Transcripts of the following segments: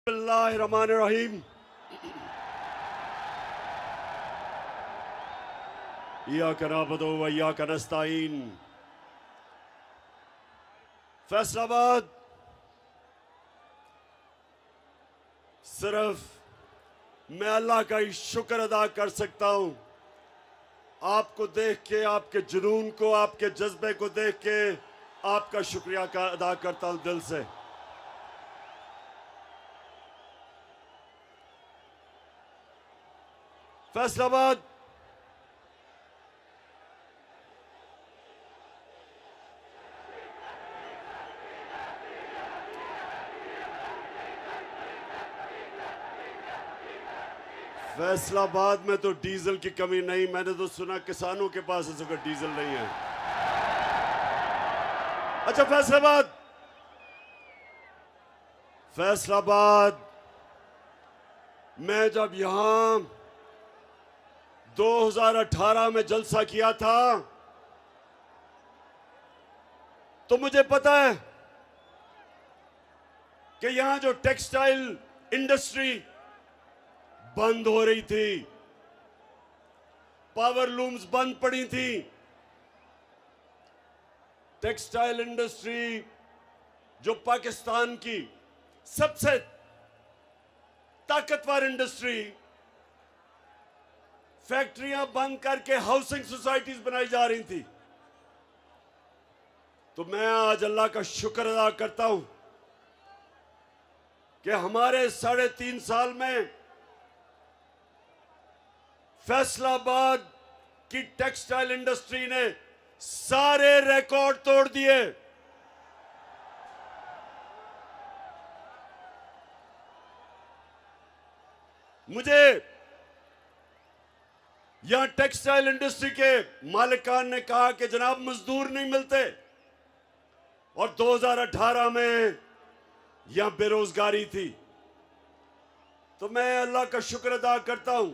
बिस्मिल्लाहिर्रहमानिर्रहीम। इय्याका नअबुदु व इय्याका नस्तईन। फैसलाबाद सिर्फ मैं अल्लाह का ही शुक्र अदा कर सकता हूं। आपको देख के, आपके जुनून को, आपके जज्बे को देख के आपका शुक्रिया अदा करता हूं दिल से। फैसलाबाद फैसलाबाद में तो डीजल की कमी नहीं। मैंने तो सुना किसानों के पास इस वक्त डीजल नहीं है। अच्छा, फैसलाबाद मैं जब यहां 2018 में जलसा किया था तो मुझे पता है कि यहां जो टेक्सटाइल इंडस्ट्री बंद हो रही थी, पावर लूम्स बंद पड़ी थी। टेक्सटाइल इंडस्ट्री जो पाकिस्तान की सबसे ताकतवर इंडस्ट्री, फैक्ट्रियां बंद करके हाउसिंग सोसाइटीज बनाई जा रही थी। तो मैं आज अल्लाह का शुक्र अदा करता हूं कि हमारे 3.5 साल में फैसलाबाद की टेक्सटाइल इंडस्ट्री ने सारे रिकॉर्ड तोड़ दिए। मुझे यहां टेक्सटाइल इंडस्ट्री के मालिकान ने कहा कि जनाब मजदूर नहीं मिलते, और 2018 में यहां बेरोजगारी थी। तो मैं अल्लाह का शुक्र अदा करता हूं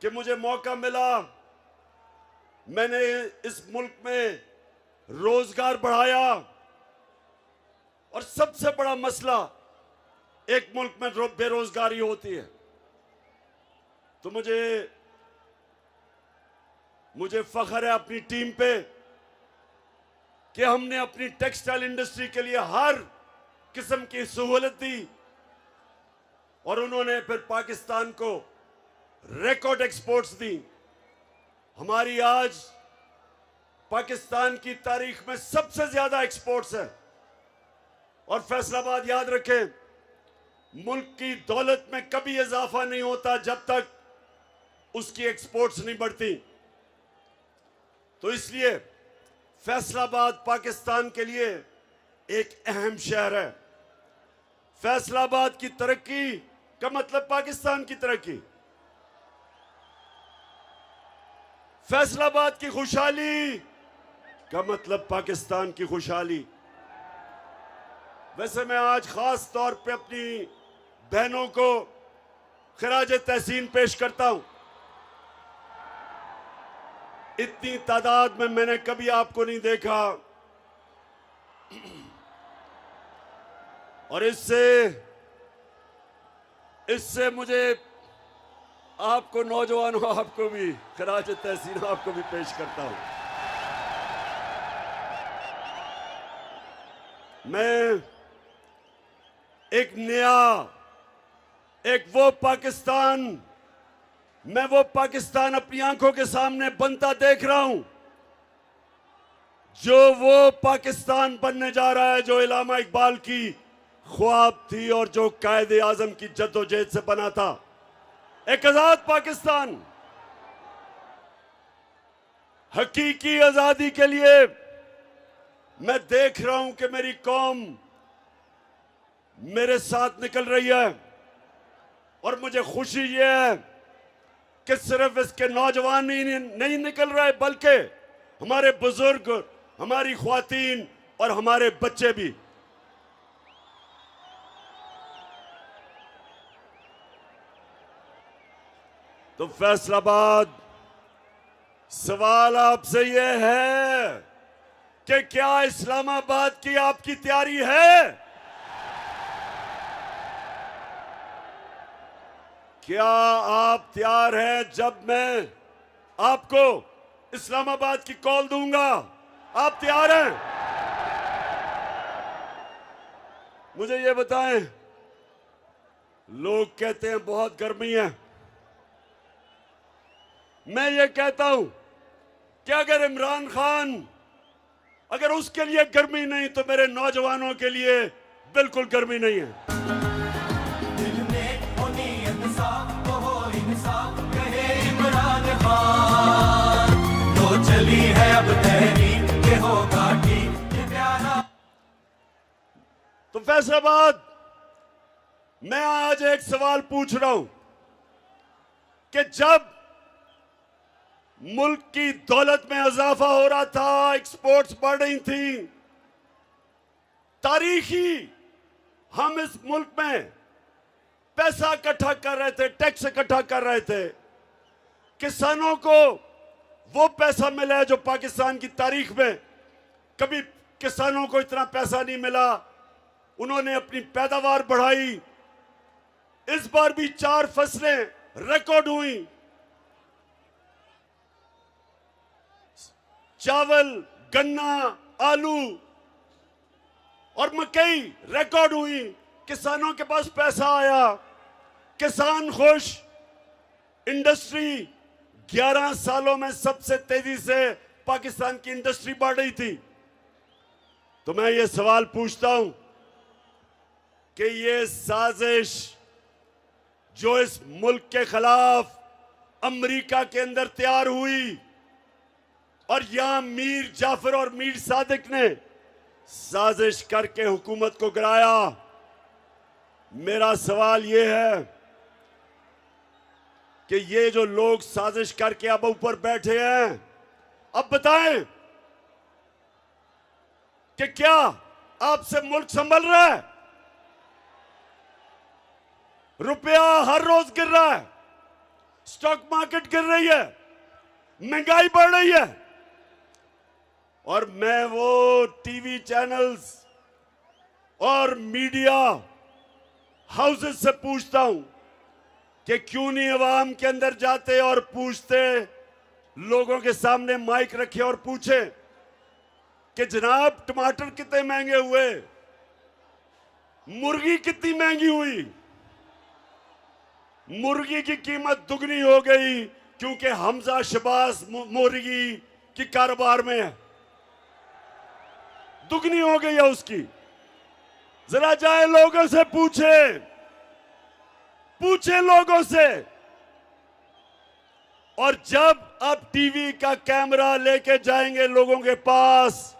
कि मुझे मौका मिला। मैंने इस मुल्क में रोजगार बढ़ाया, और सबसे बड़ा मसला एक मुल्क में बेरोजगारी होती है। तो मुझे फख्र है अपनी टीम पे कि हमने अपनी टेक्सटाइल इंडस्ट्री के लिए हर किस्म की सहूलत दी, और उन्होंने फिर पाकिस्तान को रिकॉर्ड एक्सपोर्ट्स दी। हमारी आज पाकिस्तान की तारीख में सबसे ज्यादा एक्सपोर्ट्स है। और फैसलाबाद याद रखें, मुल्क की दौलत में कभी इजाफा नहीं होता जब तक उसकी एक्सपोर्ट्स नहीं बढ़ती। तो इसलिए फैसलाबाद पाकिस्तान के लिए एक अहम शहर है। फैसलाबाद की तरक्की का मतलब पाकिस्तान की तरक्की। फैसलाबाद की खुशहाली का मतलब पाकिस्तान की खुशहाली। वैसे मैं आज खास तौर पे अपनी बहनों को खिराज तहसीन पेश करता हूं। इतनी तादाद में मैंने कभी आपको नहीं देखा, और इससे मुझे आपको, नौजवानों, आपको भी खिराज तहसीन आपको भी पेश करता हूं। मैं एक नया, वो पाकिस्तान अपनी आंखों के सामने बनता देख रहा हूं, जो वो पाकिस्तान बनने जा रहा है जो इल्लामा इकबाल की ख्वाब थी और जो कायदे आजम की जद्दोजहद से बना था। एक आजाद पाकिस्तान। हकीकी आजादी के लिए मैं देख रहा हूं कि मेरी कौम मेरे साथ निकल रही है, और मुझे खुशी यह है कि सिर्फ इसके नौजवान ही नहीं निकल रहे, बल्कि हमारे बुजुर्ग, हमारी ख्वातीन और हमारे बच्चे भी। तो फैसलाबाद, सवाल आपसे यह है कि क्या इस्लामाबाद की आपकी तैयारी है? क्या आप तैयार हैं जब मैं आपको इस्लामाबाद की कॉल दूंगा? आप तैयार हैं? मुझे ये बताएं, लोग कहते हैं बहुत गर्मी है। मैं ये कहता हूं कि अगर इमरान खान, अगर उसके लिए गर्मी नहीं तो मेरे नौजवानों के लिए बिल्कुल गर्मी नहीं है। दिल में हो नीयत साफ, तो हो इंसाफ, कहे इमरान खान। तो चली है अब तहरीक, ये होगा ठीक, ये प्यारा। तो फैसलाबाद, मैं आज एक सवाल पूछ रहा हूं कि जब मुल्क की दौलत में इजाफा हो रहा था, एक्सपोर्ट्स बढ़ रही थी, तारीखी हम इस मुल्क में पैसा इकट्ठा कर रहे थे, टैक्स इकट्ठा कर रहे थे, किसानों को वो पैसा मिला है जो पाकिस्तान की तारीख में कभी किसानों को इतना पैसा नहीं मिला। उन्होंने अपनी पैदावार बढ़ाई। इस बार भी 4 फसलें रिकॉर्ड हुई। चावल, गन्ना, आलू और मकई रिकॉर्ड हुई। किसानों के पास पैसा आया, किसान खुश। इंडस्ट्री 11 सालों में सबसे तेजी से पाकिस्तान की इंडस्ट्री बढ़ रही थी। तो मैं ये सवाल पूछता हूं कि ये साजिश जो इस मुल्क के खिलाफ अमेरिका के अंदर तैयार हुई और यहां मीर जाफर और मीर सादिक ने साजिश करके हुकूमत को गिराया, मेरा सवाल यह है कि ये जो लोग साजिश करके अब ऊपर बैठे हैं, अब बताएं कि क्या आपसे मुल्क संभल रहा है? रुपया हर रोज गिर रहा है, स्टॉक मार्केट गिर रही है, महंगाई बढ़ रही है। और मैं वो टीवी चैनल्स और मीडिया हाउसेस से पूछता हूं कि क्यों नहीं अवाम के अंदर जाते और पूछते, लोगों के सामने माइक रखे और पूछे कि जनाब टमाटर कितने महंगे हुए, मुर्गी कितनी महंगी हुई। मुर्गी की कीमत दुगनी हो गई क्योंकि हमजा शबाज मुर्गी की कारोबार में है, दुगनी हो गई है उसकी। जरा जाए लोगों से पूछे लोगों से। और जब आप टीवी का कैमरा लेके जाएंगे लोगों के पास,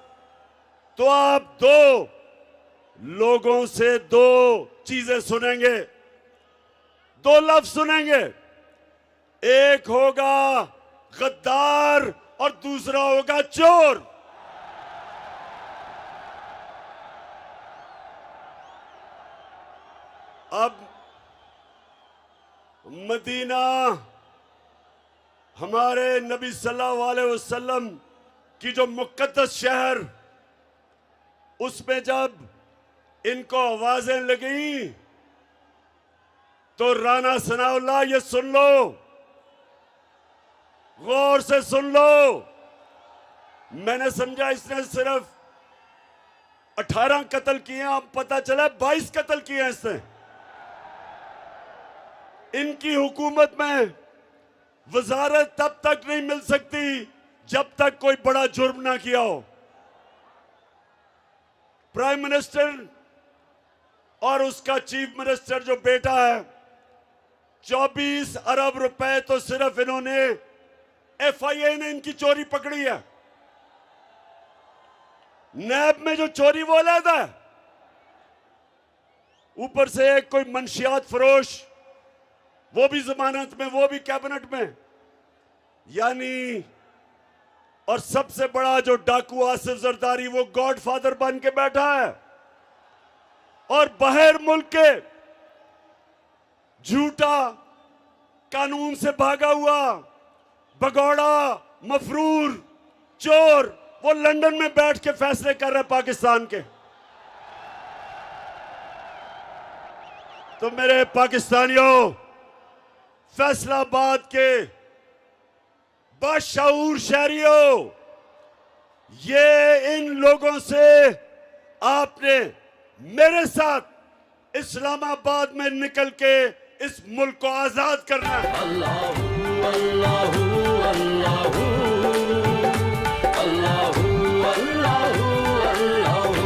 तो आप लोगों से 2 चीजें सुनेंगे, 2 लफ्ज सुनेंगे। एक होगा गद्दार और दूसरा होगा चोर। अब मदीना, हमारे नबी सल्लल्लाहु अलैहि वसल्लम की जो मुक़द्दस शहर, उसमें जब इनको आवाजें लगी तो राना सनाउल्लाह, ये सुन लो, गौर से सुन लो। मैंने समझा इसने सिर्फ 18 कत्ल किए, अब पता चला 22 कत्ल किए हैं इसने। इनकी हुकूमत में वजारत तब तक नहीं मिल सकती जब तक कोई बड़ा जुर्म ना किया हो। प्राइम मिनिस्टर और उसका चीफ मिनिस्टर जो बेटा है, 24 अरब रुपए तो सिर्फ इन्होंने, FIA ने इनकी चोरी पकड़ी है। नैब में जो चोरी वो अलग है, ऊपर से एक कोई मंशियात फरोश, वो भी जमानत में, वो भी कैबिनेट में। यानी, और सबसे बड़ा जो डाकू आसिफ जरदारी, वो गॉडफादर बन के बैठा है। और बाहर मुल्क के झूठा कानून से भागा हुआ भगौड़ा, मफरूर, चोर, वो लंदन में बैठ के फैसले कर रहे पाकिस्तान के। तो मेरे पाकिस्तानियों, फैसलाबाद के बाशऊर शहरियों, ये इन लोगों से आपने मेरे साथ इस्लामाबाद में निकल के इस मुल्क को आजाद करना है। अल्लाहू अल्लाहू अल्लाहू अल्लाहू अल्लाहू अल्लाहू।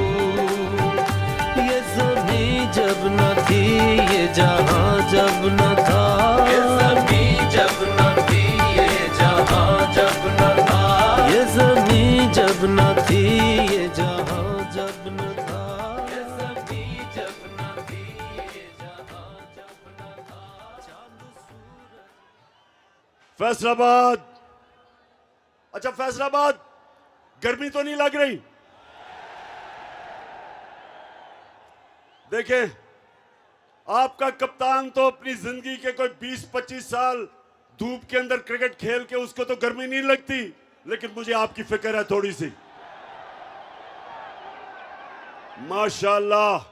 ये ज़मीं जब न थी, ये जहां जब न था, ये ज़मीं जब न थी, ये जहां जब न था, ये ज़मीं जब न थी, ये जहां जब न था, ये ज़मीं जब न थी, ये जहां जब न था। चांद सूरज फैसलाबाद, अच्छा फैसलाबाद, गर्मी तो नहीं लग रही? देखें, आपका कप्तान तो अपनी जिंदगी के कोई 20-25 साल धूप के अंदर क्रिकेट खेल के उसको तो गर्मी नहीं लगती, लेकिन मुझे आपकी फिक्र है थोड़ी सी। माशाल्लाह,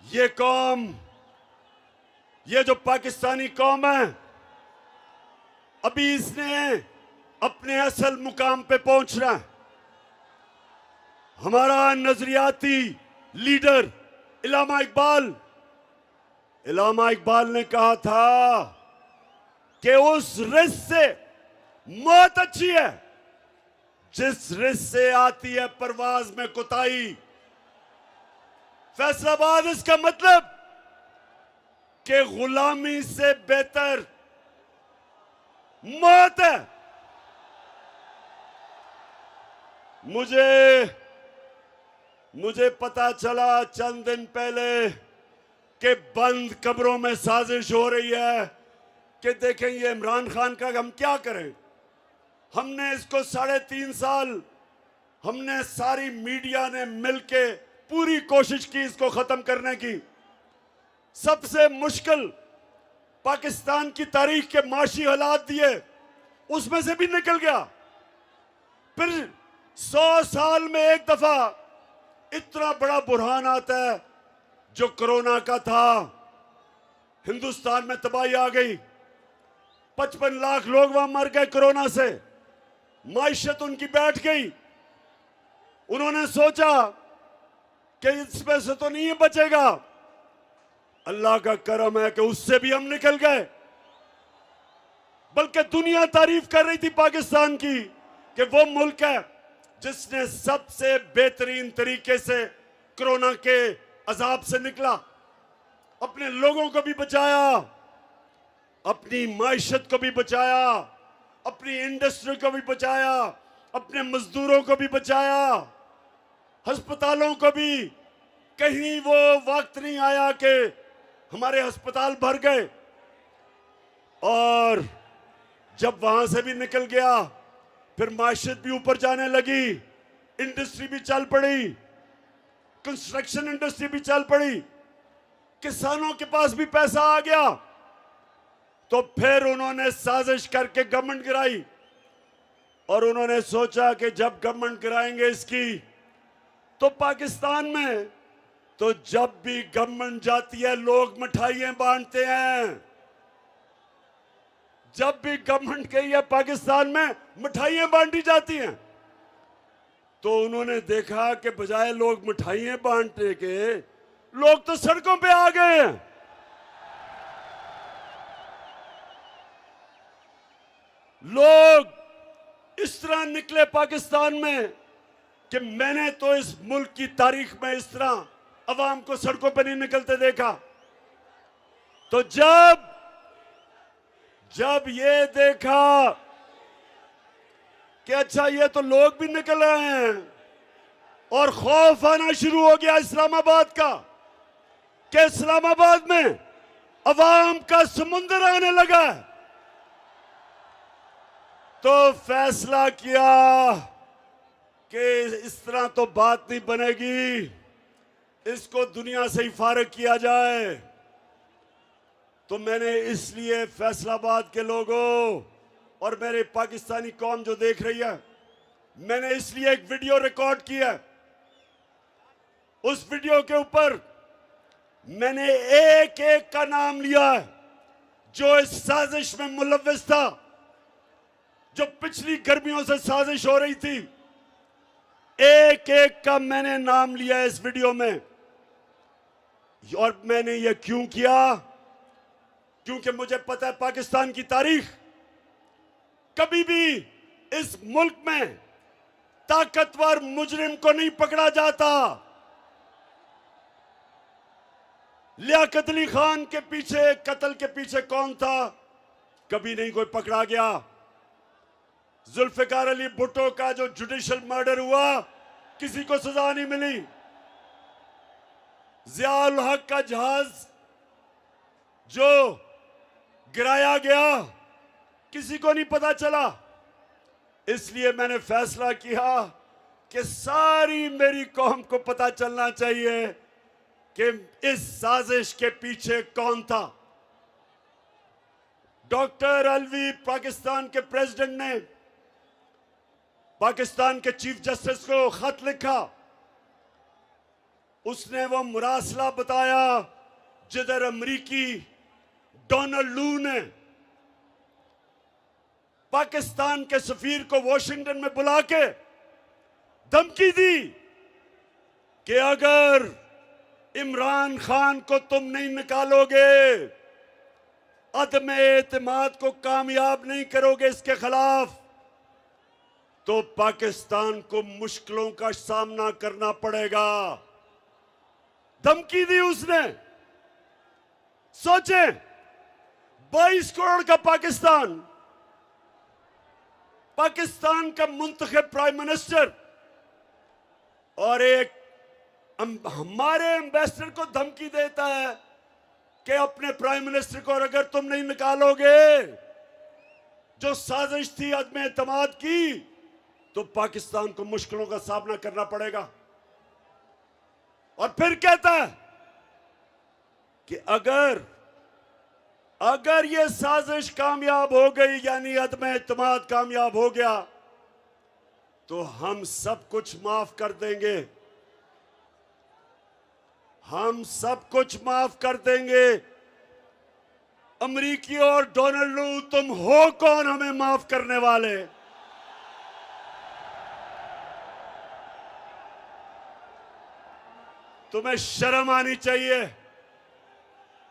ये कौम, ये जो पाकिस्तानी कौम है, अभी इसने अपने असल मुकाम पे पहुंचना है। हमारा नजरियाती लीडर इलामा इकबाल ने कहा था कि उस रिस्क से मौत अच्छी है जिस रिस्क से आती है परवाज में कोताही। फैसलाबाद इसका मतलब कि गुलामी से बेहतर मौत है। मुझे पता चला चंद दिन पहले कि बंद कब्रों में साजिश हो रही है कि देखें ये इमरान खान का हम क्या करें। हमने इसको 3.5 साल, हमने सारी मीडिया ने मिलके पूरी कोशिश की इसको खत्म करने की। सबसे मुश्किल पाकिस्तान की तारीख के माशी हालात दिए, उसमें से भी निकल गया। फिर 100 साल में एक दफा इतना बड़ा बुरहान आता है जो कोरोना का था। हिंदुस्तान में तबाही आ गई, 55 लाख लोग वहां मर गए कोरोना से, माइशत उनकी बैठ गई। उन्होंने सोचा कि इसमें से तो नहीं बचेगा। अल्लाह का करम है कि उससे भी हम निकल गए, बल्कि दुनिया तारीफ कर रही थी पाकिस्तान की कि वो मुल्क है जिसने सबसे बेहतरीन तरीके से कोरोना के अजाब से निकला, अपने लोगों को भी बचाया, अपनी माइशत को भी बचाया, अपनी इंडस्ट्री को भी बचाया, अपने मजदूरों को भी बचाया, अस्पतालों को भी। कहीं वो वक्त नहीं आया कि हमारे अस्पताल भर गए। और जब वहां से भी निकल गया, फिर माशियत भी ऊपर जाने लगी, इंडस्ट्री भी चल पड़ी, कंस्ट्रक्शन इंडस्ट्री भी चल पड़ी, किसानों के पास भी पैसा आ गया। तो फिर उन्होंने साजिश करके गवर्नमेंट गिराई और उन्होंने सोचा कि जब गवर्नमेंट गिराएंगे इसकी, तो पाकिस्तान में तो जब भी गवर्नमेंट जाती है लोग मिठाइयां बांटते हैं। जब भी गवर्नमेंट गई है पाकिस्तान में मिठाइयां बांटी जाती हैं। तो उन्होंने देखा कि बजाय लोग मिठाइयां बांटने के, लोग तो सड़कों पे आ गए हैं। लोग इस तरह निकले पाकिस्तान में कि मैंने तो इस मुल्क की तारीख में इस तरह अवाम को सड़कों पर नहीं निकलते देखा। तो जब ये देखा कि अच्छा ये तो लोग भी निकल रहे हैं, और खौफ आना शुरू हो गया इस्लामाबाद का कि इस्लामाबाद में अवाम का समुंदर आने लगा है। तो फैसला किया कि इस तरह तो बात नहीं बनेगी, इसको दुनिया से ही फारिग किया जाए। तो मैंने इसलिए फैसलाबाद के लोगों और मेरे पाकिस्तानी कौम जो देख रही है, मैंने इसलिए एक वीडियो रिकॉर्ड किया। उस वीडियो के ऊपर मैंने एक एक का नाम लिया है जो इस साजिश में मुलव्विस था, जो पिछली गर्मियों से साजिश हो रही थी, एक एक का मैंने नाम लिया इस वीडियो में। और मैंने ये क्यों किया? क्योंकि मुझे पता है पाकिस्तान की तारीख, कभी भी इस मुल्क में ताकतवर मुजरिम को नहीं पकड़ा जाता। लियाकत अली खान के पीछे, कत्ल के पीछे कौन था? कभी नहीं कोई पकड़ा गया। जुल्फिकार अली भुट्टो का जो जुडिशियल मर्डर हुआ, किसी को सजा नहीं मिली। जियाउल हक का जहाज जो गिराया गया, किसी को नहीं पता चला। इसलिए मैंने फैसला किया कि सारी मेरी कौम को पता चलना चाहिए कि इस साजिश के पीछे कौन था। डॉक्टर अलवी, पाकिस्तान के प्रेसिडेंट ने पाकिस्तान के चीफ जस्टिस को खत लिखा। उसने वो मुरासला बताया जिधर अमरीकी डोनाल्ड लू ने पाकिस्तान के सफीर को वॉशिंगटन में बुला के धमकी दी कि अगर इमरान खान को तुम नहीं निकालोगे, अदम एतमाद को कामयाब नहीं करोगे इसके खिलाफ, तो पाकिस्तान को मुश्किलों का सामना करना पड़ेगा। धमकी दी उसने। सोचें, 22 करोड़ का पाकिस्तान का मुंतखब प्राइम मिनिस्टर और एक हमारे एम्बेसडर को धमकी देता है कि अपने प्राइम मिनिस्टर को अगर तुम नहीं निकालोगे, जो साजिश थी अदम एतमाद की, तो पाकिस्तान को मुश्किलों का सामना करना पड़ेगा। और फिर कहता है कि अगर ये साजिश कामयाब हो गई, यानी अदम एतमाद कामयाब हो गया, तो हम सब कुछ माफ कर देंगे। हम सब कुछ माफ कर देंगे। अमरीकी और डोनाल्ड लू, तुम हो कौन हमें माफ करने वाले? तुम्हें शर्म आनी चाहिए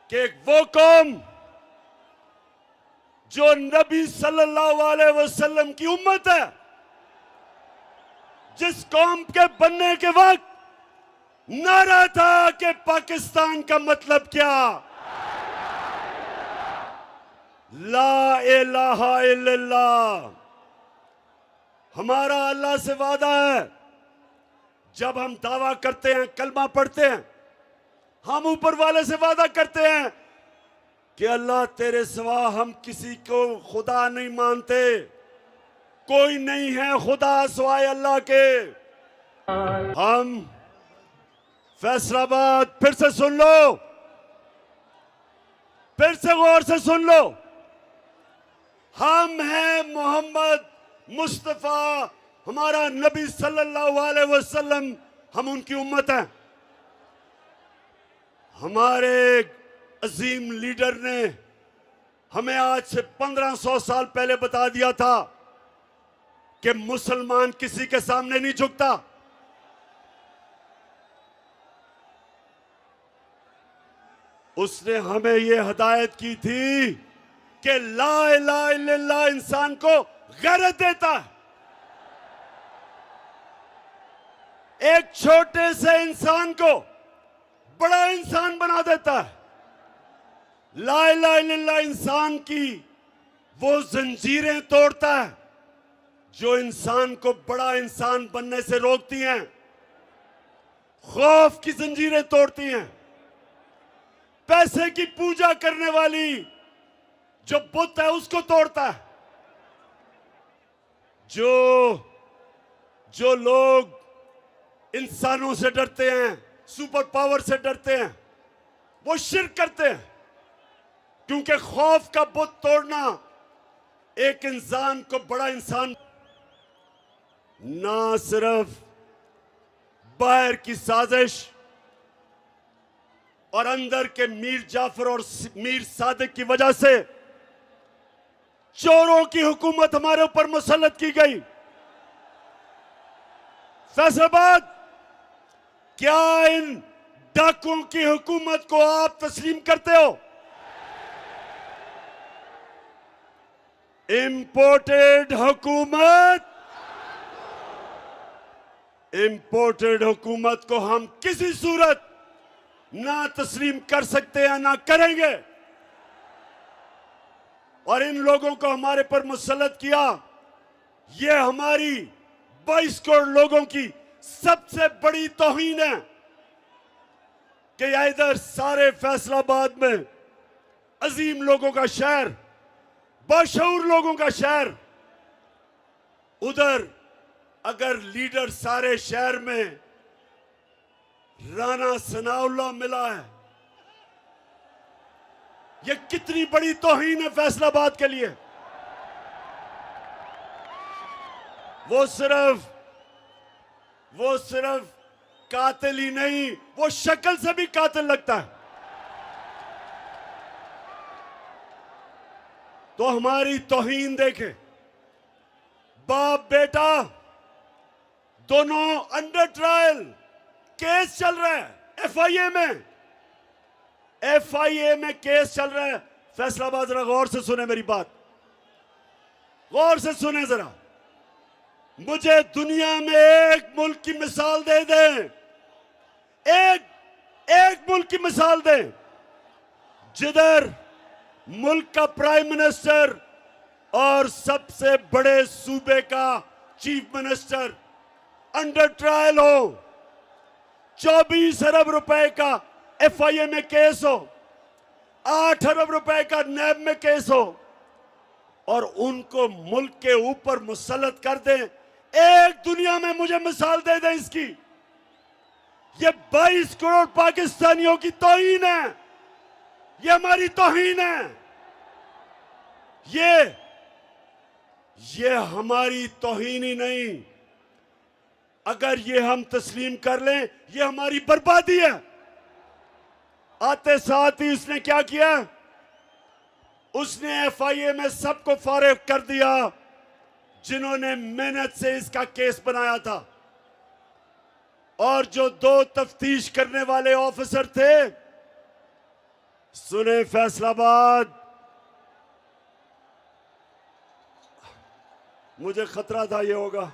कि वो कौम जो नबी सल्लल्लाहु अलैहि वसल्लम की उम्मत है, जिस कौम के बनने के वक्त नारा था कि पाकिस्तान का मतलब क्या, ला इलाहा इल्लल्लाह। हमारा अल्लाह से वादा है, जब हम दावा करते हैं, कलमा पढ़ते हैं, हम ऊपर वाले से वादा करते हैं कि अल्लाह तेरे सिवा हम किसी को खुदा नहीं मानते, कोई नहीं है खुदा सिवाय अल्लाह के। हम फैसलाबाद, फिर से सुन लो, फिर से गौर से सुन लो, हम हैं मोहम्मद मुस्तफा, हमारा नबी सल्लल्लाहु अलैहि वसल्लम, हम उनकी उम्मत हैं। हमारे अजीम लीडर ने हमें आज से 1500 साल पहले बता दिया था कि मुसलमान किसी के सामने नहीं झुकता। उसने हमें यह हिदायत की थी कि ला इलाहा इल्लल्लाह इंसान को गैरत देता है। एक छोटे से इंसान को बड़ा इंसान बना देता है। ला इलाहा इल्लल्लाह इंसान की वो जंजीरें तोड़ता है जो इंसान को बड़ा इंसान बनने से रोकती हैं। खौफ की जंजीरें तोड़ती हैं। पैसे की पूजा करने वाली जो बुत है उसको तोड़ता है। जो लोग इंसानों से डरते हैं, सुपर पावर से डरते हैं, वो शिर्क करते हैं, क्योंकि खौफ का बुत तोड़ना एक इंसान को बड़ा इंसान, ना सिर्फ बाहर की साजिश, और अंदर के मीर जाफर और मीर सादिक की वजह से चोरों की हुकूमत हमारे ऊपर मुसल्लत की गई। फैसलाबाद, क्या इन डाकुओं की हुकूमत को आप तस्लीम करते हो? इंपोर्टेड हुकूमत को हम किसी सूरत ना तस्लीम कर सकते हैं, ना करेंगे। और इन लोगों को हमारे पर मुसल्लत किया, ये हमारी 22 करोड़ लोगों की सबसे बड़ी तौहीन है कि इधर सारे फैसलाबाद में अजीम लोगों का शहर, बाशऊर लोगों का शहर, उधर अगर लीडर सारे शहर में राणा सनाउल्लाह मिला है, ये कितनी बड़ी तौहीन है फैसलाबाद के लिए। वो सिर्फ कातिल ही नहीं, वो शक्ल से भी कातिल लगता है। तो हमारी तौहीन देखे, बाप बेटा दोनों अंडर ट्रायल, केस चल रहा है एफआईए में केस चल रहा है। फैसलाबाद, जरा गौर से सुने मेरी बात, गौर से सुने जरा। मुझे दुनिया में एक मुल्क की मिसाल दे दें, एक मुल्क की मिसाल दें जिधर मुल्क का प्राइम मिनिस्टर और सबसे बड़े सूबे का चीफ मिनिस्टर अंडर ट्रायल हो, 24 अरब रुपए का एफआईए में केस हो, 8 अरब रुपए का नैब में केस हो, और उनको मुल्क के ऊपर मुसल्लत कर दें। एक दुनिया में मुझे मिसाल दे दें इसकी। ये 22 करोड़ पाकिस्तानियों की तौहीन है, ये हमारी तौहीन है। ये हमारी तौहीन ही नहीं, अगर ये हम तस्लीम कर लें, ये हमारी बर्बादी है। आते साथ ही उसने क्या किया, उसने एफआईए में सबको फारिग कर दिया जिन्होंने मेहनत से इसका केस बनाया था। और जो 2 तफ्तीश करने वाले ऑफिसर थे, सुने फैसलाबाद, मुझे खतरा था ये होगा,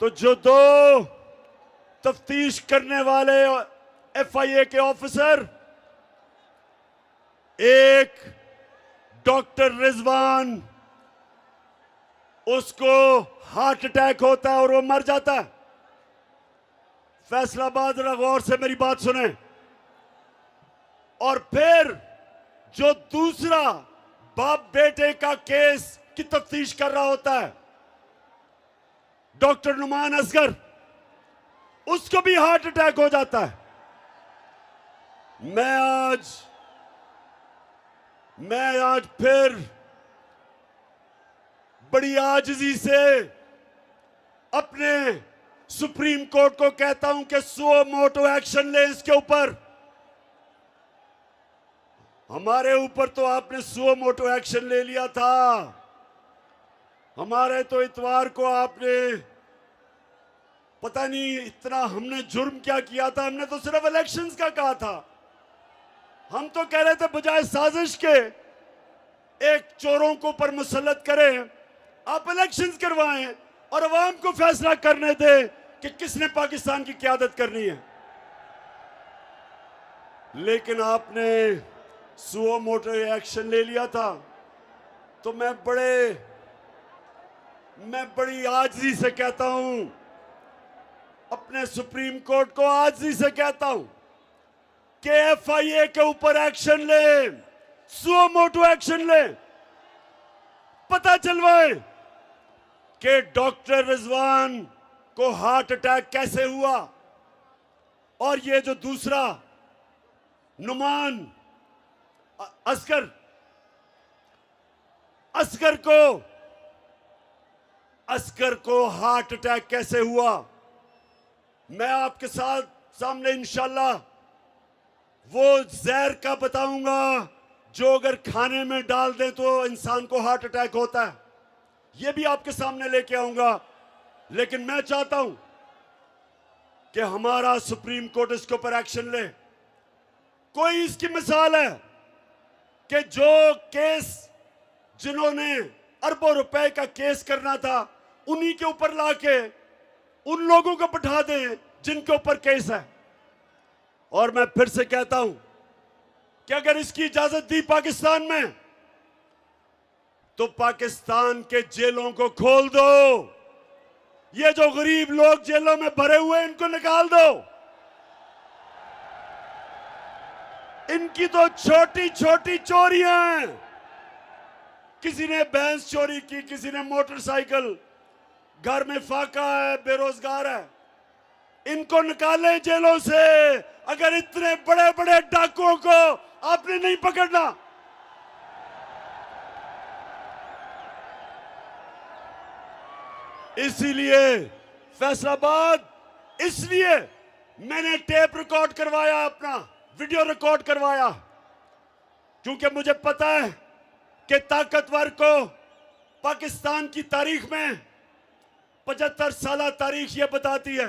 तो जो 2 तफ्तीश करने वाले एफआईए के ऑफिसर, एक डॉक्टर रिजवान, उसको हार्ट अटैक होता है और वो मर जाता है। फैसलाबाद, जरा गौर से मेरी बात सुने। और फिर जो दूसरा बाप बेटे का केस की तफ्तीश कर रहा होता है, डॉक्टर नुमान असगर, उसको भी हार्ट अटैक हो जाता है। मैं आज फिर बड़ी आजिज़ी से अपने सुप्रीम कोर्ट को कहता हूं कि सो मोटो एक्शन ले इसके ऊपर। हमारे ऊपर तो आपने सो मोटो एक्शन ले लिया था, हमारे तो इतवार को आपने पता नहीं इतना हमने जुर्म क्या किया था। हमने तो सिर्फ इलेक्शंस का कहा था। हम तो कह रहे थे बजाय साजिश के एक चोरों को पर मुसल्लत करें, आप इलेक्शंस करवाएं और अवाम को फैसला करने दें कि किसने पाकिस्तान की क़यादत करनी है। लेकिन आपने सुओ मोटो एक्शन ले लिया था। तो मैं बड़ी आजिज़ी से कहता हूं, अपने सुप्रीम कोर्ट को आजिज़ी से कहता हूं कि एफआईए के ऊपर एक्शन ले, सुओ मोटो एक्शन ले, पता चलवाए कि डॉक्टर रिजवान को हार्ट अटैक कैसे हुआ, और ये जो दूसरा नुमान असगर को हार्ट अटैक कैसे हुआ। मैं आपके साथ सामने इंशाल्लाह वो जहर का बताऊंगा जो अगर खाने में डाल दें तो इंसान को हार्ट अटैक होता है। ये भी आपके सामने लेके आऊंगा। लेकिन मैं चाहता हूं कि हमारा सुप्रीम कोर्ट इसके ऊपर एक्शन ले। कोई इसकी मिसाल है कि जो केस जिन्होंने अरबों रुपए का केस करना था उन्हीं के ऊपर लाके उन लोगों को बैठा दें जिनके ऊपर केस है। और मैं फिर से कहता हूं कि अगर इसकी इजाजत दी पाकिस्तान में तो पाकिस्तान के जेलों को खोल दो। ये जो गरीब लोग जेलों में भरे हुए हैं इनको निकाल दो। इनकी तो छोटी छोटी चोरियां हैं। किसी ने भैंस चोरी की, किसी ने मोटरसाइकिल, घर में फाका है, बेरोजगार है। इनको निकाले जेलों से। अगर इतने बड़े बड़े डाकुओं को आपने नहीं पकड़ना, इसीलिए फैसलाबाद, इसलिए मैंने टेप रिकॉर्ड करवाया, अपना वीडियो रिकॉर्ड करवाया, क्योंकि मुझे पता है कि ताकतवर को पाकिस्तान की तारीख में 75 साल तारीख ये बताती है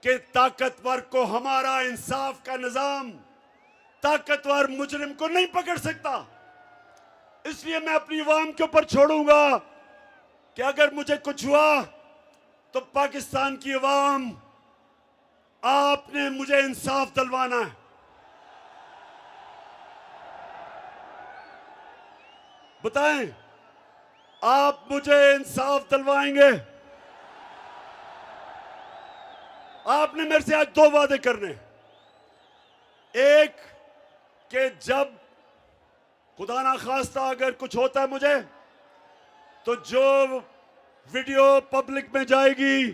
कि ताकतवर को हमारा इंसाफ का निजाम, ताकतवर मुजरिम को नहीं पकड़ सकता। इसलिए मैं अपनी अवाम के ऊपर छोड़ूंगा कि अगर मुझे कुछ हुआ तो पाकिस्तान की अवाम, आपने मुझे इंसाफ दिलवाना है। बताएं, आप मुझे इंसाफ दिलवाएंगे? आपने मेरे से आज 2 वादे करने। एक कि जब खुदा ना खास्ता अगर कुछ होता है मुझे, तो जो वीडियो पब्लिक में जाएगी,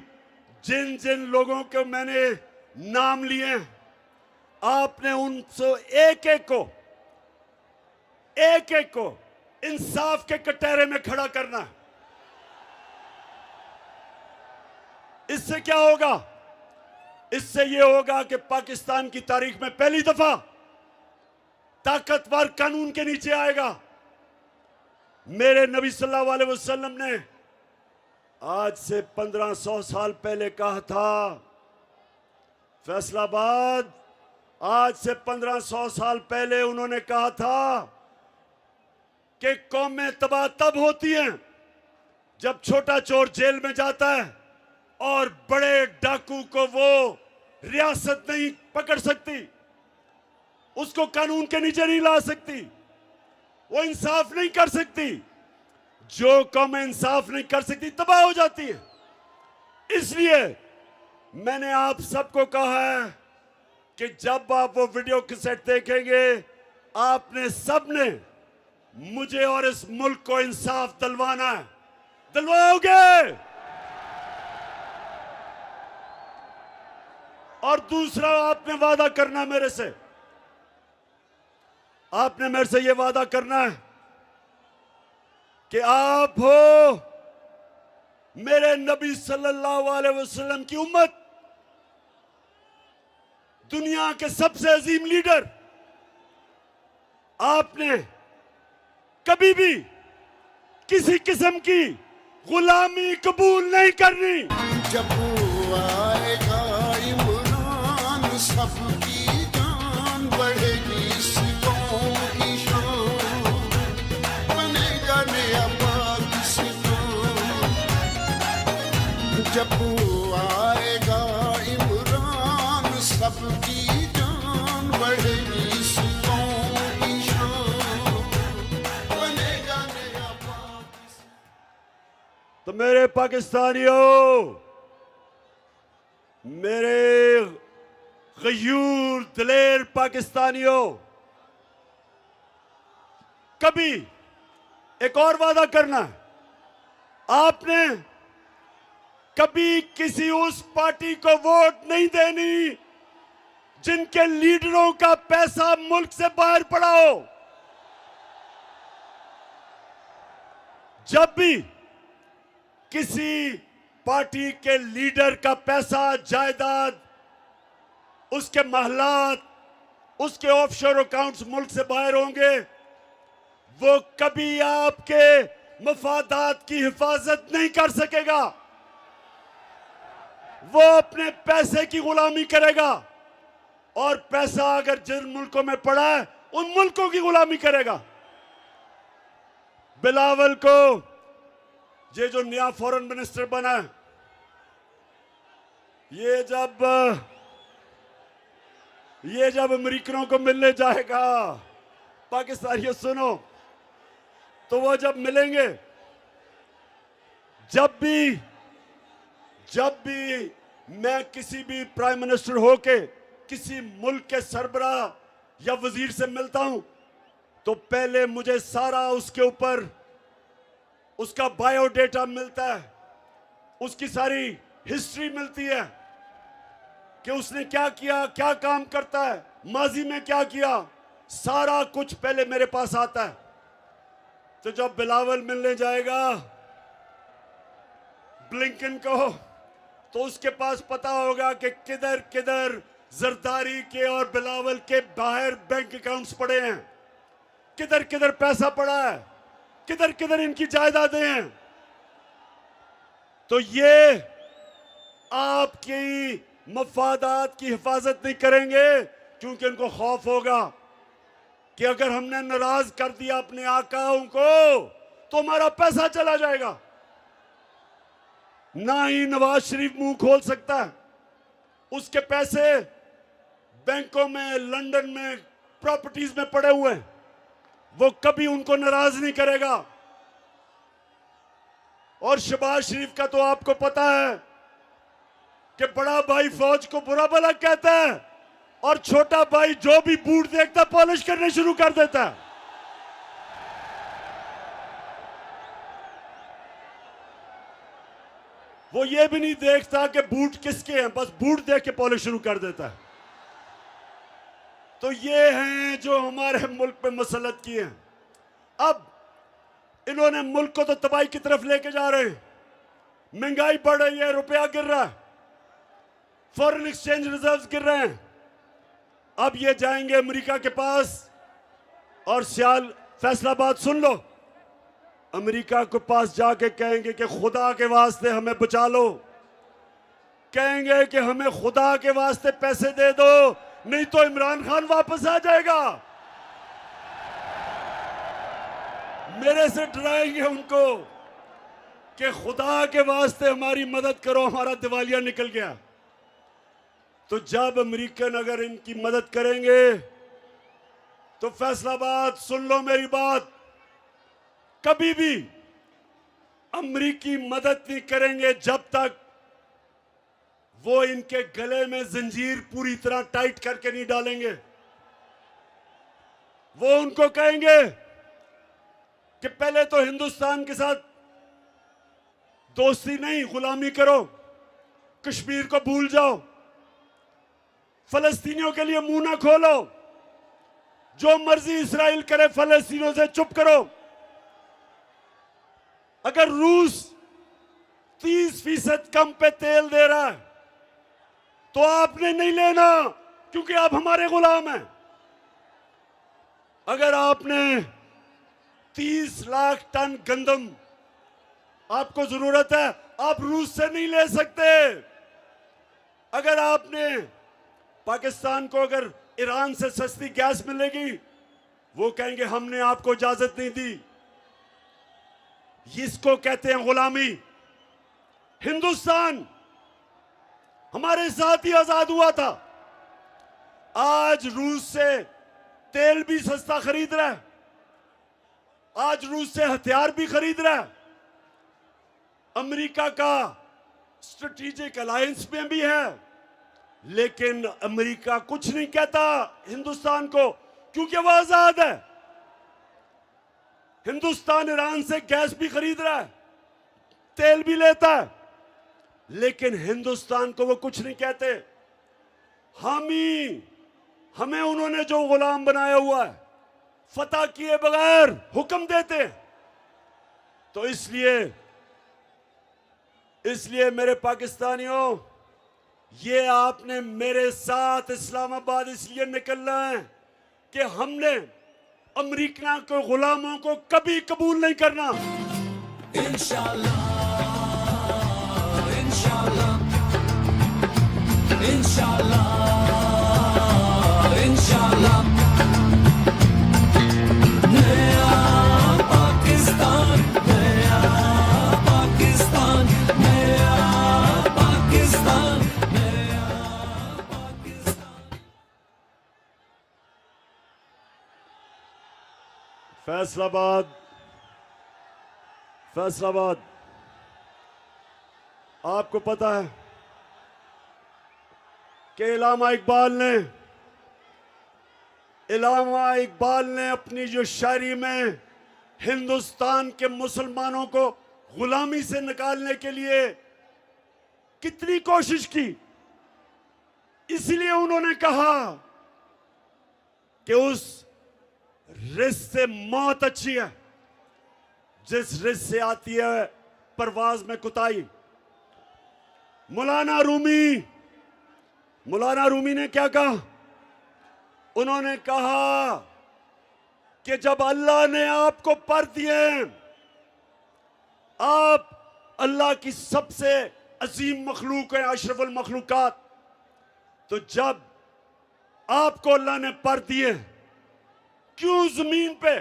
जिन जिन लोगों को मैंने नाम लिए, आपने उनसे एक एक को इंसाफ के कटहरे में खड़ा करना है। इससे क्या होगा? इससे यह होगा कि पाकिस्तान की तारीख में पहली दफा ताकतवर कानून के नीचे आएगा। मेरे नबी सल्लल्लाहु अलैहि वसल्लम ने आज से 1500 साल पहले कहा था, फैसलाबाद, आज से 1500 साल पहले उन्होंने कहा था कि कौमें तबाह तब होती हैं जब छोटा चोर जेल में जाता है और बड़े डाकू को वो रियासत नहीं पकड़ सकती, उसको कानून के नीचे नहीं ला सकती, वो इंसाफ नहीं कर सकती। जो कौमें इंसाफ नहीं कर सकती तबाह हो जाती है। इसलिए मैंने आप सबको कहा है कि जब आप वो वीडियो कैसेट देखेंगे, आपने सबने मुझे और इस मुल्क को इंसाफ दिलवाना है। दिलवाओगे? और दूसरा, आपने वादा करना मेरे से, आपने मेरे से यह वादा करना है कि आप हो मेरे नबी सल्लल्लाहु अलैहि वसल्लम की उम्मत, दुनिया के सबसे अजीम लीडर। आपने कभी भी किसी किस्म की गुलामी कबूल नहीं करनी। जब वो आएगा इमरान, सबकी जान बढ़ेगी, सितों की शान बनेगा नया पाकिस्तान। जब वो आएगा इमरान, सबकी जान बढ़ेगी, सितों की शान बनेगा नया पाकिस्तान। तो मेरे पाकिस्तानियों, मेरे गयूर दिलेर पाकिस्तानियों, कभी एक और वादा करना है, आपने कभी किसी उस पार्टी को वोट नहीं देनी जिनके लीडरों का पैसा मुल्क से बाहर पड़ा हो। जब भी किसी पार्टी के लीडर का पैसा, जायदाद उसके महलात, उसके ऑफशोर अकाउंट्स मुल्क से बाहर होंगे, वो कभी आपके मफादात की हिफाजत नहीं कर सकेगा। वो अपने पैसे की गुलामी करेगा, और पैसा अगर जिन मुल्कों में पड़ा है उन मुल्कों की गुलामी करेगा। बिलावल को ये जो नया फॉरेन मिनिस्टर बना है, ये जब अमेरिकनों को मिलने जाएगा, पाकिस्तानियों सुनो, तो वो जब मिलेंगे, जब भी मैं किसी भी प्राइम मिनिस्टर होके किसी मुल्क के सरबराह या वजीर से मिलता हूं, तो पहले मुझे सारा उसके ऊपर उसका बायोडेटा मिलता है, उसकी सारी हिस्ट्री मिलती है कि उसने क्या किया, क्या काम करता है, माजी में क्या किया, सारा कुछ पहले मेरे पास आता है। तो जब बिलावल मिलने जाएगा ब्लिंकन को, तो उसके पास पता होगा कि किधर किधर जरदारी के और बिलावल के बाहर बैंक अकाउंट्स पड़े हैं, किधर किधर पैसा पड़ा है, किधर किधर इनकी जायदादें हैं। तो ये आपकी मफादात की हिफाजत नहीं करेंगे, क्योंकि उनको खौफ होगा कि अगर हमने नाराज कर दिया अपने आकाओं को तो हमारा पैसा चला जाएगा। ना ही नवाज शरीफ मुंह खोल सकता है, उसके पैसे बैंकों में, लंदन में, प्रॉपर्टीज में पड़े हुए हैं, वो कभी उनको नाराज नहीं करेगा। और शहबाज शरीफ का तो आपको पता है कि बड़ा भाई फौज को बुरा भला कहता है, और छोटा भाई जो भी बूट देखता पॉलिश करने शुरू कर देता है। वो ये भी नहीं देखता कि बूट किसके हैं, बस बूट देख के पॉलिश शुरू कर देता है। तो ये हैं जो हमारे मुल्क पे मसलत किए हैं। अब इन्होंने मुल्क को तो तबाही की तरफ लेके जा रहे हैं, महंगाई बढ़ रही है, रुपया गिर रहा है, फॉरेन एक्सचेंज रिजर्व्स गिर रहे हैं। अब ये जाएंगे अमेरिका के पास और सियाल फैसलाबाद सुन लो, अमेरिका के पास जाके कहेंगे कि खुदा के वास्ते हमें बचा लो, कहेंगे कि हमें खुदा के वास्ते पैसे दे दो, नहीं तो इमरान खान वापस आ जाएगा। मेरे से डराएंगे उनको कि खुदा के वास्ते हमारी मदद करो, हमारा दिवालिया निकल गया। तो जब अमेरिकन अगर इनकी मदद करेंगे तो फैसलाबाद सुन लो मेरी बात, कभी भी अमेरिकी मदद नहीं करेंगे जब तक वो इनके गले में जंजीर पूरी तरह टाइट करके नहीं डालेंगे। वो उनको कहेंगे कि पहले तो हिंदुस्तान के साथ दोस्ती नहीं, गुलामी करो, कश्मीर को भूल जाओ, फलस्तीनियों के लिए मुंह ना खोलो, जो मर्जी इसराइल करे फलस्तीनियों से चुप करो। अगर रूस 30% कम पे तेल दे रहा है तो आपने नहीं लेना, क्योंकि आप हमारे गुलाम हैं। अगर आपने 30 लाख टन गंदम आपको जरूरत है, आप रूस से नहीं ले सकते। अगर आपने पाकिस्तान को अगर ईरान से सस्ती गैस मिलेगी, वो कहेंगे हमने आपको इजाजत नहीं दी। इसको कहते हैं गुलामी। हिंदुस्तान हमारे साथ ही आजाद हुआ था, आज रूस से तेल भी सस्ता खरीद रहा है, आज रूस से हथियार भी खरीद रहा है, अमेरिका का स्ट्रेटेजिक अलायंस में भी है। लेकिन अमेरिका कुछ नहीं कहता हिंदुस्तान को, क्योंकि वह आजाद है। हिंदुस्तान ईरान से गैस भी खरीद रहा है, तेल भी लेता है, लेकिन हिंदुस्तान को वो कुछ नहीं कहते। हमें उन्होंने जो गुलाम बनाया हुआ है, फतह किए बगैर हुक्म देते। तो इसलिए मेरे पाकिस्तानियों, ये आपने मेरे साथ इस्लामाबाद इसलिए निकलना है कि हमने अमेरिका के गुलामों को कभी कबूल नहीं करना। इंशाल्लाह इंशाल्लाह इंशाल्लाह इंशाल्लाह नया पाकिस्तान नया पाकिस्तान नया पाकिस्तान नया पाकिस्तान। फैसलाबाद फैसलाबाद आपको पता है कि इलामा इकबाल ने अपनी जो शायरी में हिंदुस्तान के मुसलमानों को गुलामी से निकालने के लिए कितनी कोशिश की। इसलिए उन्होंने कहा कि उस रिस्क से मौत अच्छी है जिस रिस्क से आती है परवाज में कुताई। मौलाना रूमी ने क्या कहा? उन्होंने कहा कि जब अल्लाह ने आपको पर दिए, आप अल्लाह की सबसे अजीम मखलूक है, अशरफुल मखलूकात, तो जब आपको अल्लाह ने पर दिए, क्यों जमीन पे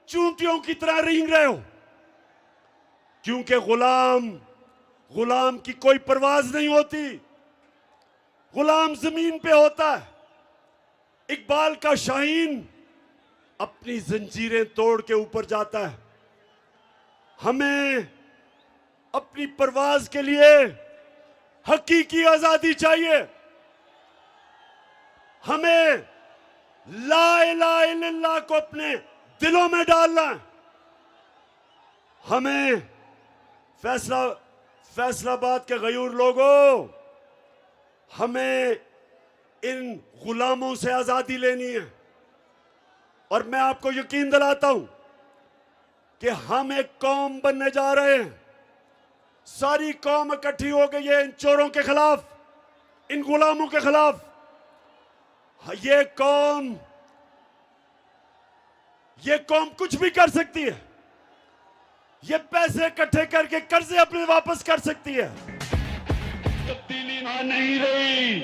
चूंटियों की तरह रेंग रहे हो? क्योंकि गुलाम की कोई परवाज नहीं होती, गुलाम जमीन पे होता है। इकबाल का शाहीन अपनी जंजीरें तोड़ के ऊपर जाता है। हमें अपनी परवाज के लिए हकीकी आजादी चाहिए। हमें ला इलाहा इल्लल्लाह को अपने दिलों में डालना है। हमें फैसलाबाद के गयूर लोगों, हमें इन गुलामों से आजादी लेनी है। और मैं आपको यकीन दिलाता हूं कि हम एक कौम बनने जा रहे हैं। सारी कौम इकट्ठी हो गई है इन चोरों के खिलाफ, इन गुलामों के खिलाफ। ये कौम कुछ भी कर सकती है। ये पैसे इकट्ठे करके कर्जे अपने वापस कर सकती है। तब्दीली आ नहीं रही,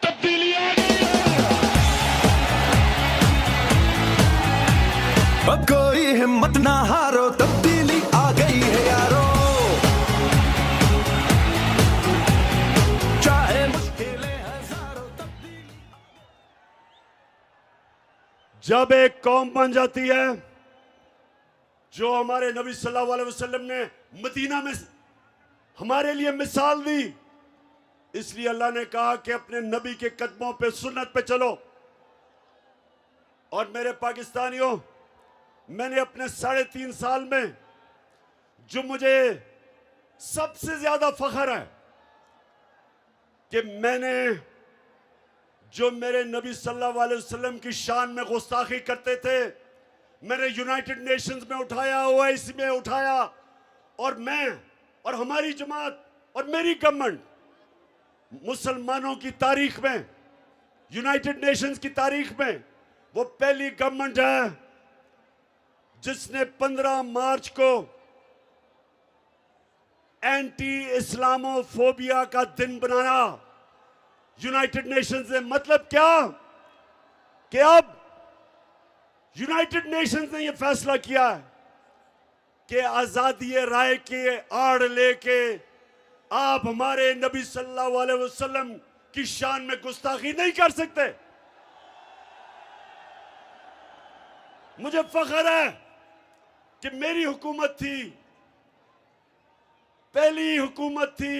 तब्दीली आ गई है। अब कोई हिम्मत ना हारो, तब्दीली आ गई है यारो। चाहे मुश्किलें हजारों, तब्दीली। जब एक कौम बन जाती है, जो हमारे नबी सल्लल्लाहु अलैहि वसल्लम ने मदीना में हमारे लिए मिसाल दी, इसलिए अल्लाह ने कहा कि अपने नबी के कदमों पे, सुन्नत पे चलो। और मेरे पाकिस्तानियों, मैंने अपने 3.5 साल में जो मुझे सबसे ज्यादा फख्र है कि मैंने जो मेरे नबी सल्लल्लाहु अलैहि वसल्लम की शान में गुस्ताखी करते थे, मैंने यूनाइटेड नेशंस में उठाया, ओआईसी में उठाया, और मैं और हमारी जमात और मेरी गवर्नमेंट मुसलमानों की तारीख में, यूनाइटेड नेशंस की तारीख में वो पहली गवर्नमेंट है जिसने 15 मार्च को एंटी इस्लामोफोबिया का दिन बनाया यूनाइटेड नेशंस ने। मतलब क्या कि अब यूनाइटेड नेशंस ने यह फैसला किया है कि आजादी राय के आड़ लेके आप हमारे नबी सल्लल्लाहु अलैहि वसल्लम की शान में गुस्ताखी नहीं कर सकते। मुझे फख्र है कि मेरी हुकूमत थी, पहली हुकूमत थी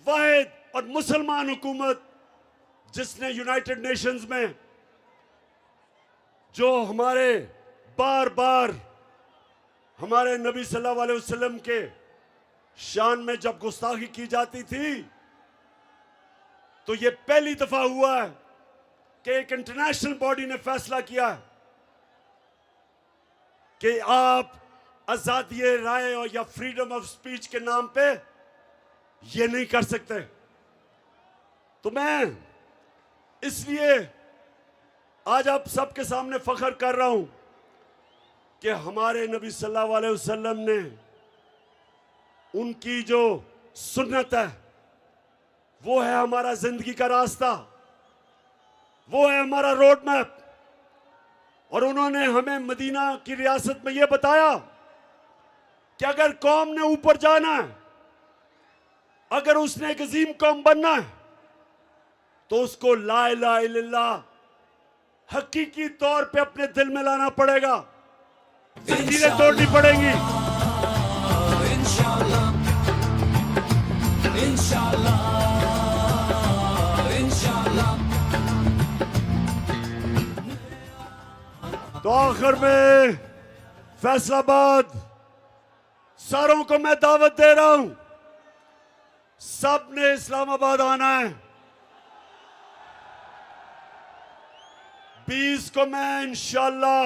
वाहिद और मुसलमान हुकूमत, जिसने यूनाइटेड नेशंस में जो हमारे बार बार हमारे नबी सल्लल्लाहु अलैहि वसल्लम के शान में जब गुस्ताखी की जाती थी, तो ये पहली दफा हुआ है कि एक इंटरनेशनल बॉडी ने फैसला किया कि आप आजादी राय और या फ्रीडम ऑफ स्पीच के नाम पे ये नहीं कर सकते। तो मैं इसलिए आज आप सबके सामने फख्र कर रहा हूं कि हमारे नबी सल्लल्लाहु अलैहि वसल्लम ने उनकी जो सुन्नत है वो है हमारा जिंदगी का रास्ता, वो है हमारा रोड मैप। और उन्होंने हमें मदीना की रियासत में यह बताया कि अगर कौम ने ऊपर जाना है, अगर उसने एक अजीम कौम बनना है, तो उसको ला इलाहा इल्लल्लाह हकीकी तौर पे अपने दिल में लाना पड़ेगा, जंजीरें तोड़नी पड़ेंगी। तो आखिर में फैसलाबाद सारों को मैं दावत दे रहा हूं, सब ने इस्लामाबाद आना है। 20 को मैं इंशाअल्लाह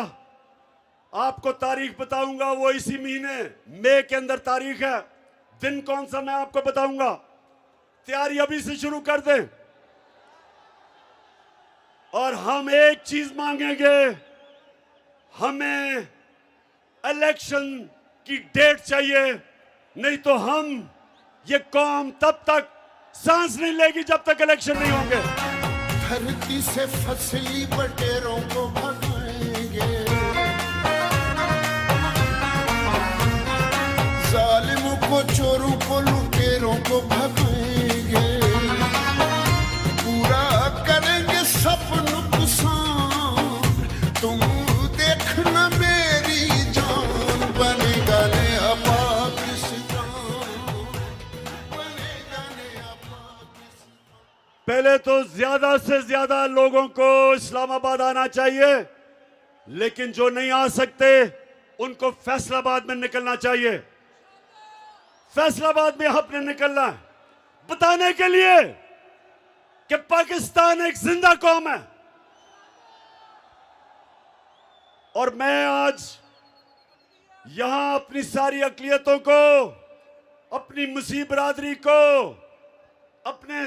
आपको तारीख बताऊंगा, वो इसी महीने मई के अंदर तारीख है। दिन कौन सा मैं आपको बताऊंगा, तैयारी अभी से शुरू कर दें। और हम एक चीज मांगेंगे, हमें इलेक्शन की डेट चाहिए, नहीं तो हम ये कौम तब तक सांस नहीं लेगी जब तक इलेक्शन नहीं होंगे। धरती से फसली बटेरों को भगाएंगे, जालिमों को, चोरों को, लुटेरों को भगाएंगे, पूरा करेंगे सब नुकसान। तुम देखना मेरी जान, बनेगा नया पाकिस्तान, बनेगा नया पाकिस्तान। पहले तो ज्यादा से ज्यादा लोगों को इस्लामाबाद आना चाहिए, लेकिन जो नहीं आ सकते उनको फैसलाबाद में निकलना चाहिए। फैसलाबाद में आपने निकलना है बताने के लिए कि पाकिस्तान एक जिंदा कौम है। और मैं आज यहां अपनी सारी अकलियतों को, अपनी मुस्लिम बरादरी को, अपने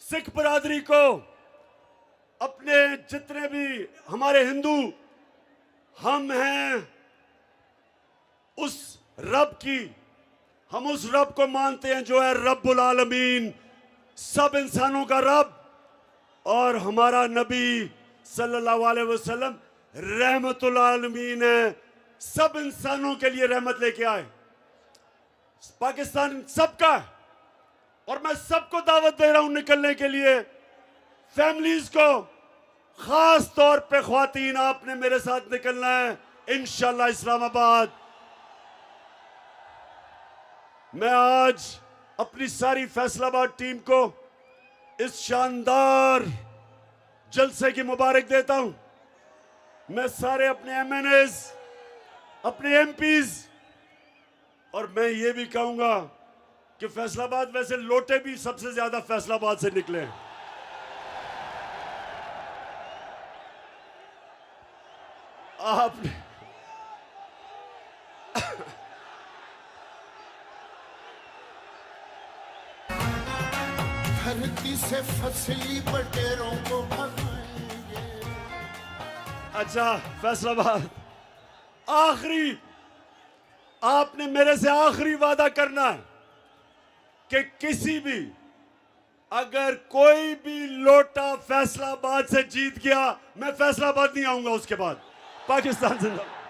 सिख बरादरी को, अपने जितने भी हमारे हिंदू हम हैं, उस रब की, हम उस रब को मानते हैं जो है रब्बुल आलमीन, सब इंसानों का रब। और हमारा नबी सल्लल्लाहु अलैहि वसल्लम रहमतुल आलमीन है, सब इंसानों के लिए रहमत लेके आए। पाकिस्तान सबका है और मैं सबको दावत दे रहा हूं निकलने के लिए। फैमिलीज को, खास तौर पे ख्वातीन, आपने मेरे साथ निकलना है इंशाल्लाह इस्लामाबाद। मैं आज अपनी सारी फैसलाबाद टीम को इस शानदार जलसे की मुबारक देता हूं। मैं सारे अपने एमएनएस, अपने एमपीज, और मैं ये भी कहूंगा कि फैसलाबाद, वैसे लोटे भी सबसे ज्यादा फैसलाबाद से निकले हैं। आपने धरती से फसली बटेरों को भगाएंगे। अच्छा फैसलाबाद, आखिरी आपने मेरे से आखिरी वादा करना है कि किसी भी, अगर कोई भी लोटा फैसलाबाद से जीत गया, मैं फैसलाबाद नहीं आऊंगा उसके बाद। पाकिस्तान जिंदाबाद।